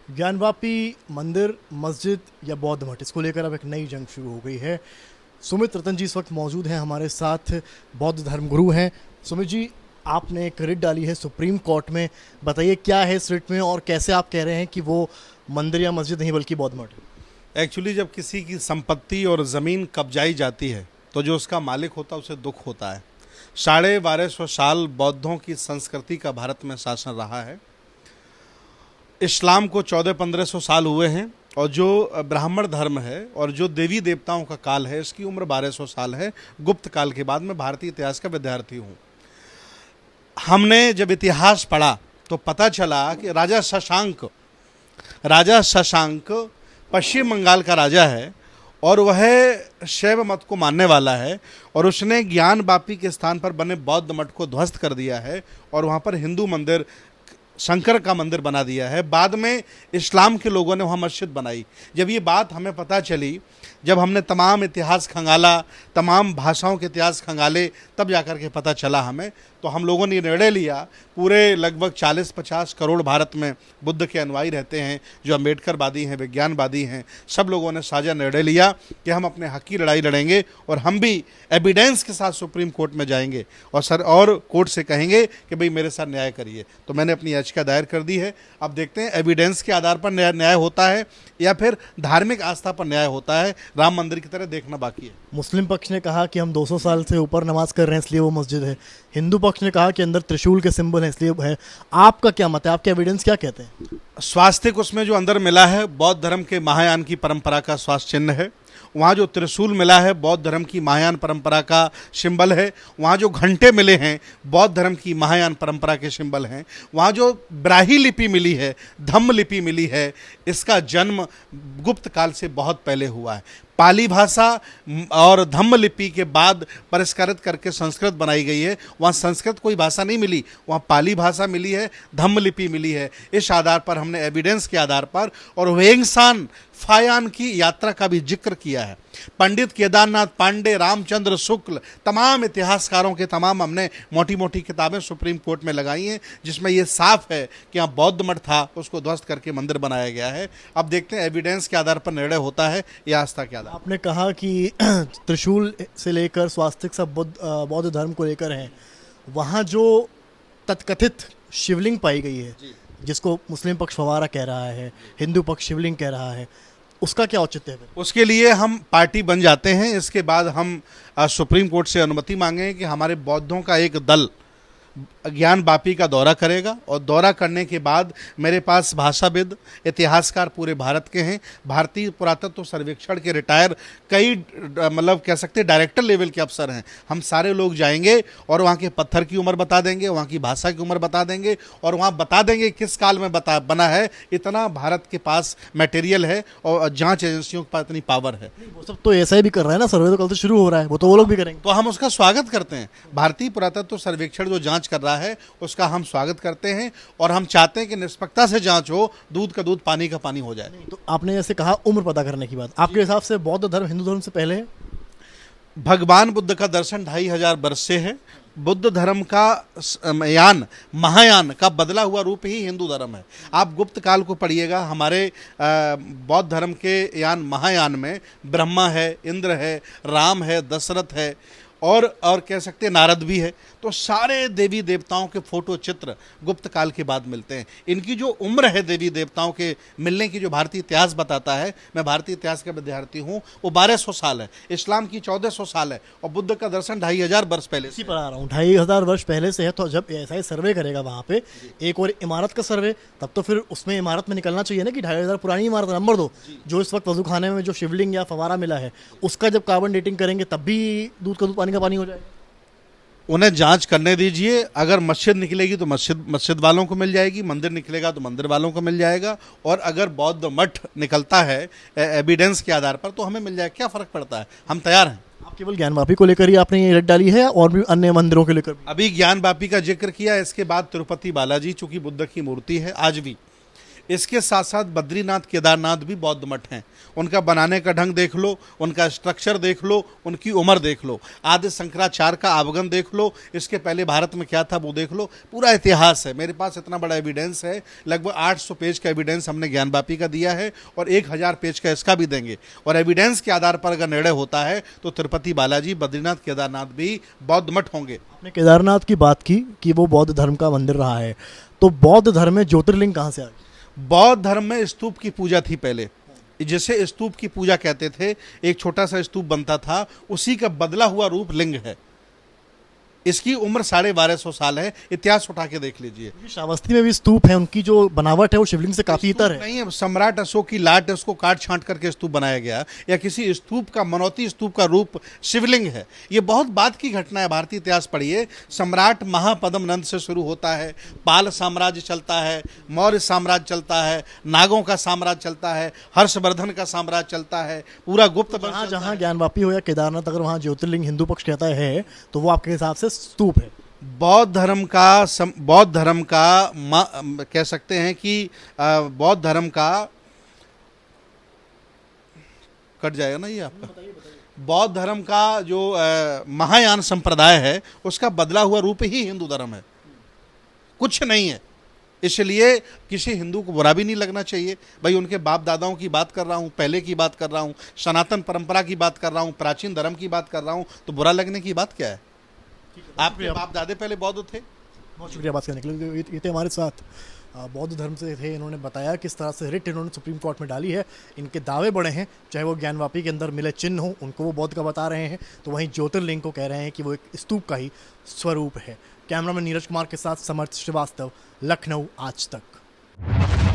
ज्ञानवापी मंदिर, मस्जिद या बौद्ध मठ, इसको लेकर अब एक नई जंग शुरू हो गई है। सुमित रतन जी इस वक्त मौजूद हैं हमारे साथ, बौद्ध धर्मगुरु हैं। सुमित जी, आपने एक रिट डाली है सुप्रीम कोर्ट में, बताइए क्या है इस रिट में और कैसे आप कह रहे हैं कि वो मंदिर या मस्जिद नहीं बल्कि बौद्ध मठ है? एक्चुअली जब किसी की संपत्ति और ज़मीन कब्जाई जाती है तो जो उसका मालिक होता है उसे दुख होता है। 1250 साल बौद्धों की संस्कृति का भारत में शासन रहा है। इस्लाम को 1400-1500 साल हुए हैं और जो ब्राह्मण धर्म है और जो देवी देवताओं का काल है इसकी उम्र 1200 साल है। गुप्त काल के बाद मैं भारतीय इतिहास का विद्यार्थी हूँ। हमने जब इतिहास पढ़ा तो पता चला कि राजा शशांक पश्चिम बंगाल का राजा है और वह शैव मत को मानने वाला है और उसने ज्ञानवापी के स्थान पर बने बौद्ध मठ को ध्वस्त कर दिया है और वहाँ पर हिंदू मंदिर, शंकर का मंदिर बना दिया है। बाद में इस्लाम के लोगों ने वहाँ मस्जिद बनाई। जब ये बात हमें पता चली, जब हमने तमाम इतिहास खंगाला, तमाम भाषाओं के इतिहास खंगाले, तब जाकर के पता चला हमें। तो हम लोगों ने निर्णय लिया, पूरे लगभग 40-50 करोड़ भारत में बुद्ध के अनुयायी रहते हैं, जो अम्बेडकरवादी हैं, विज्ञानवादी हैं, सब लोगों ने साझा निर्णय लिया कि हम अपने हक की लड़ाई लड़ेंगे और हम भी एविडेंस के साथ सुप्रीम कोर्ट में जाएंगे और कोर्ट से कहेंगे कि भाई मेरे साथ न्याय करिए। तो मैंने अपनी याचिका दायर कर दी है। अब देखते हैं एविडेंस के आधार पर न्याय होता है या फिर धार्मिक आस्था पर न्याय होता है। राम मंदिर की तरह देखना बाकी है। मुस्लिम पक्ष ने कहा कि हम 200 साल से ऊपर नमाज कर रहे हैं इसलिए वो मस्जिद है। हिंदू पक्ष ने कहा कि अंदर त्रिशूल के सिंबल हैं इसलिए है। आपका क्या मत है? आपके एविडेंस क्या कहते हैं? स्वास्तिक उसमें जो अंदर मिला है बौद्ध धर्म के महायान की परंपरा का स्वास्थ्य चिन्ह है। वहाँ जो त्रिशूल मिला है बौद्ध धर्म की महायान परंपरा का सिंबल है। वहाँ जो घंटे मिले हैं बौद्ध धर्म की महायान परंपरा के सिंबल हैं। वहाँ जो ब्राही लिपि मिली है, धम्म लिपि मिली है, इसका जन्म गुप्त काल से बहुत पहले हुआ है। पाली भाषा और धम्म लिपि के बाद परिष्कृत करके संस्कृत बनाई गई है। वहाँ संस्कृत कोई भाषा नहीं मिली, वहाँ पाली भाषा मिली है, धम्म लिपि मिली है। इस आधार पर हमने एविडेंस के आधार पर और वेंगसान फायान की यात्रा का भी जिक्र किया है। पंडित केदारनाथ पांडे, रामचंद्र शुक्ल, तमाम इतिहासकारों के तमाम हमने मोटी मोटी किताबें सुप्रीम कोर्ट में लगाई हैं, जिसमें यह साफ है कि यहाँ बौद्ध मठ था, उसको ध्वस्त करके मंदिर बनाया गया है। अब देखते हैं एविडेंस के आधार पर निर्णय होता है या आस्था के आधार। आपने कहा कि त्रिशूल से लेकर स्वास्तिक सब बौद्ध धर्म को लेकर हैं। वहाँ जो तथकथित शिवलिंग पाई गई है, जिसको मुस्लिम पक्ष फवारा कह रहा है, हिंदू पक्ष शिवलिंग कह रहा है, उसका क्या औचित्य है? उसके लिए हम पार्टी बन जाते हैं। इसके बाद हम सुप्रीम कोर्ट से अनुमति मांगेंगे कि हमारे बौद्धों का एक दल ज्ञानवापी का दौरा करेगा और दौरा करने के बाद मेरे पास भाषाविद, इतिहासकार पूरे भारत के हैं, भारतीय पुरातत्व सर्वेक्षण के रिटायर कई मतलब कह सकते डायरेक्टर लेवल के अफसर हैं। हम सारे लोग जाएंगे और वहाँ के पत्थर की उम्र बता देंगे, वहाँ की भाषा की उम्र बता देंगे और वहाँ बता देंगे किस काल में बना है। इतना भारत के पास मटेरियल है और जाँच एजेंसियों के पास इतनी पावर है। वो सब तो ऐसा ही भी कर रहा है ना, सर्वे तो कल से शुरू हो रहा है, वो लोग भी करेंगे। तो हम उसका स्वागत करते हैं। भारतीय पुरातत्व सर्वेक्षण जो जांच कर रहा है उसका हम स्वागत करते हैं और हम चाहते हैं कि निष्पक्षता से जांच हो, दूध का दूध पानी का पानी हो जाए। तो आपने जैसे कहा उम्र पता करने की बात, आपके हिसाब से बौद्ध धर्म हिंदू धर्म से पहले है? भगवान बुद्ध का दर्शन 2500 वर्ष से है। बुद्ध धर्म का महायान का बदला हुआ रूप ही हिंदू धर्म है। आप गुप्त काल को पढ़िएगा, हमारे बौद्ध धर्म के यान महायान में ब्रह्मा है, इंद्र है, राम है, दशरथ है और कह सकते हैं नारद भी है। तो सारे देवी देवताओं के फोटो चित्र गुप्त काल के बाद मिलते हैं। इनकी जो उम्र है देवी देवताओं के मिलने की, जो भारतीय इतिहास बताता है, मैं भारतीय इतिहास का विद्यार्थी हूँ, वो 1200 साल है। इस्लाम की 1400 साल है और बुद्ध का दर्शन 2500 वर्ष पहले से। पर आ रहा हूँ 2500 वर्ष पहले से है। तो जब ऐसा ही सर्वे करेगा वहाँ पे एक और इमारत का सर्वे, तब तो फिर उसमें इमारत में निकलना चाहिए ना कि 2500 पुरानी इमारत। नंबर 2, जो इस वक्त वजू खाने में जो शिवलिंग या फवारा मिला है उसका जब कार्बन डेटिंग करेंगे तब भी दूध का दूध पानी का पानी हो जाएगा। उन्हें जांच करने दीजिए। अगर मस्जिद निकलेगी तो मस्जिद वालों को मिल जाएगी, मंदिर निकलेगा तो मंदिर वालों को मिल जाएगा और अगर बौद्ध मठ निकलता है एविडेंस के आधार पर तो हमें मिल जाएगा। क्या फ़र्क पड़ता है, हम तैयार हैं। आप केवल ज्ञानवापी को लेकर ही आपने ये रट डाली है और भी अन्य मंदिरों को लेकर? अभी ज्ञानवापी का जिक्र किया, इसके बाद तिरुपति बालाजी, चूंकि बुद्ध की मूर्ति है आज भी, इसके साथ साथ बद्रीनाथ केदारनाथ भी बौद्ध मठ हैं। उनका बनाने का ढंग देख लो, उनका स्ट्रक्चर देख लो, उनकी उम्र देख लो, आदि शंकराचार्य का आगमन देख लो, इसके पहले भारत में क्या था वो देख लो, पूरा इतिहास है। मेरे पास इतना बड़ा एविडेंस है, लगभग 800 पेज का एविडेंस हमने ज्ञानवापी का दिया है और 1000 पेज का इसका भी देंगे। और एविडेंस के आधार पर अगर निर्णय होता है तो तिरुपति बालाजी, बद्रीनाथ केदारनाथ भी बौद्ध मठ होंगे। आपने केदारनाथ की बात की कि वो बौद्ध धर्म का मंदिर रहा है, तो बौद्ध धर्म में ज्योतिर्लिंग कहाँ से आ गए? बौद्ध धर्म में स्तूप की पूजा थी पहले, जिसे स्तूप की पूजा कहते थे। एक छोटा सा स्तूप बनता था, उसी का बदला हुआ रूप लिंग है। इसकी उम्र 1250 साल है, इतिहास उठा के देख लीजिए। श्रावस्ती में भी स्तूप है, उनकी जो बनावट है वो शिवलिंग से काफी इतर है। नहीं है, सम्राट अशोक की लाट है, उसको काट छांट करके स्तूप बनाया गया, या किसी स्तूप का, मनौती स्तूप का रूप शिवलिंग है। ये बहुत बाद की घटना है, भारतीय इतिहास पढ़िए। सम्राट महापद्म नंद से शुरू होता है, पाल साम्राज्य चलता है, मौर्य साम्राज्य चलता है, नागों का साम्राज्य चलता है, हर्षवर्धन का साम्राज्य चलता है, पूरा गुप्त वंश जहाँ चलता जहाँ है। ज्ञानवापी हो या केदारनाथ, अगर वहाँ ज्योतिर्लिंग हिंदू पक्ष कहता है तो वो आपके हिसाब से स्तूप है। बौद्ध धर्म का कह सकते हैं कि बौद्ध धर्म का कट जाएगा ना ये आपका। बौद्ध धर्म का जो महायान संप्रदाय है, उसका बदला हुआ रूप ही हिंदू धर्म है, कुछ नहीं है। इसलिए किसी हिंदू को बुरा भी नहीं लगना चाहिए। भाई, उनके बाप दादाओं की बात कर रहा हूँ, पहले की बात कर रहा हूँ, सनातन परंपरा की बात कर रहा हूँ, प्राचीन धर्म की बात कर रहा हूँ, तो बुरा लगने की बात क्या है? आपके बाप दादे पहले बौद्ध थे। बहुत शुक्रिया बात करने के लिए। ये थे हमारे साथ बौद्ध धर्म से थे, इन्होंने बताया किस तरह से रिट इन्होंने सुप्रीम कोर्ट में डाली है। इनके दावे बड़े हैं, चाहे वो ज्ञानवापी के अंदर मिले चिन्ह हो, उनको वो बौद्ध का बता रहे हैं, तो वहीं ज्योतिर्लिंग को कह रहे हैं कि वो एक स्तूप का ही स्वरूप है। कैमरामैन नीरज कुमार के साथ समर्थ श्रीवास्तव, लखनऊ आज तक।